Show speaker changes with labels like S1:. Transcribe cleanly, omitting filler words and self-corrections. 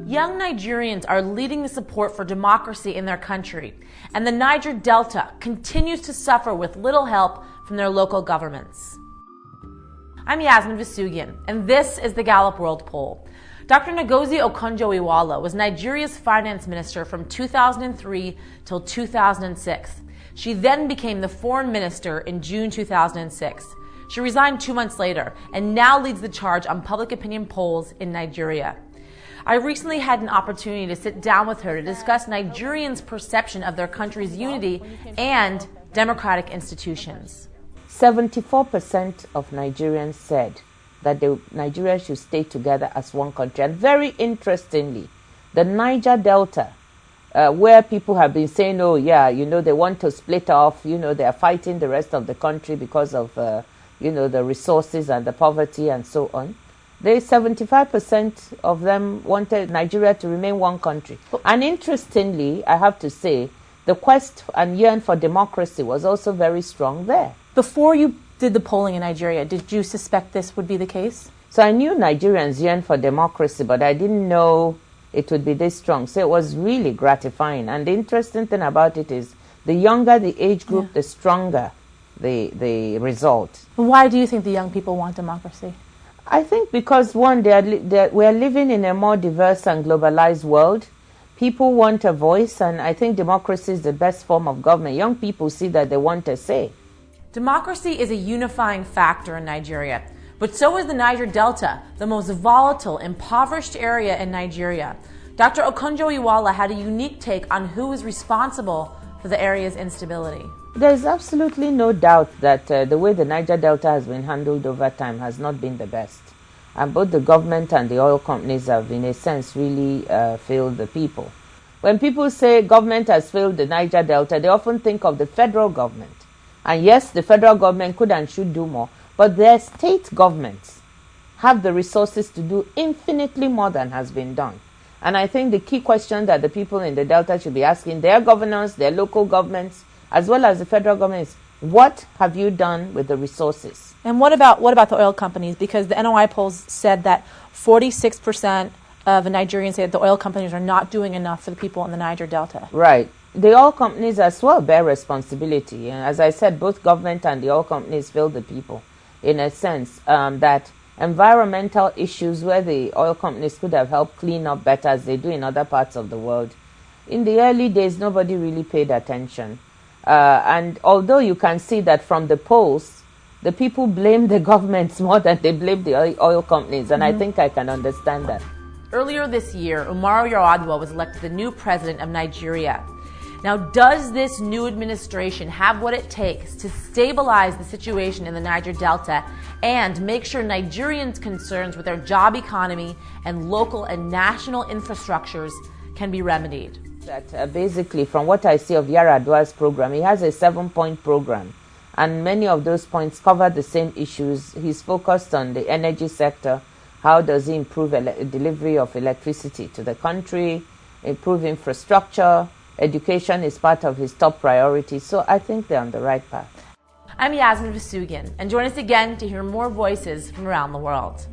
S1: Young Nigerians are leading the support for democracy in their country, and the Niger Delta continues to suffer with little help from their local governments. I'm Yasmin Vasugian, and this is the Gallup World Poll. Dr. Ngozi Okonjo-Iweala was Nigeria's finance minister from 2003 till 2006. She then became the foreign minister in June 2006. She resigned 2 months later and now leads the charge on public opinion polls in Nigeria. I recently had an opportunity to sit down with her to discuss Nigerians' perception of their country's unity and democratic institutions.
S2: 74% of Nigerians said that Nigeria should stay together as one country. And very interestingly, the Niger Delta, where people have been saying, oh yeah, they want to split off, they are fighting the rest of the country because of, the resources and the poverty and so on. 75% of them wanted Nigeria to remain one country. And interestingly, I have to say, the quest and yearn for democracy was also very strong there.
S1: Before you did the polling in Nigeria, did you suspect this would be the case?
S2: So I knew Nigerians yearn for democracy, but I didn't know it would be this strong. So it was really gratifying. And the interesting thing about it is, the younger the age group, the stronger the result.
S1: Why do you think the young people want democracy?
S2: I think because, one, we are living in a more diverse and globalized world. People want a voice, and I think democracy is the best form of government. Young people see that they want a say.
S1: Democracy is a unifying factor in Nigeria, but so is the Niger Delta, the most volatile, impoverished area in Nigeria. Dr. Okonjo-Iweala had a unique take on who is responsible for the area's instability.
S2: There is absolutely no doubt that the way the Niger Delta has been handled over time has not been the best. And both the government and the oil companies have, in a sense, really failed the people. When people say government has failed the Niger Delta, they often think of the federal government. And yes, the federal government could and should do more, but their state governments have the resources to do infinitely more than has been done. And I think the key question that the people in the Delta should be asking their governors, their local governments, as well as the federal government, is, what have you done with the resources?
S1: And what about the oil companies? Because the NOI polls said that 46% of the Nigerians say that the oil companies are not doing enough for the people in the Niger Delta.
S2: Right. The oil companies as well bear responsibility. And as I said, both government and the oil companies fail the people, in a sense that environmental issues where the oil companies could have helped clean up better, as they do in other parts of the world. In the early days, nobody really paid attention. And although you can see that from the polls, the people blame the governments more than they blame the oil companies. And I think I can understand that.
S1: Earlier this year, Jo-Iweala was elected the new president of Nigeria. Now, does this new administration have what it takes to stabilize the situation in the Niger Delta and make sure Nigerians' concerns with their job economy and local and national infrastructures can be remedied?
S2: That basically, from what I see of Yar'Adua's program, he has a 7-point program, and many of those points cover the same issues. He's focused on the energy sector. How does he improve delivery of electricity to the country, improve infrastructure? Education is part of his top priorities, so I think they're on the right path.
S1: I'm Yasmin Vasugian, and join us again to hear more voices from around the world.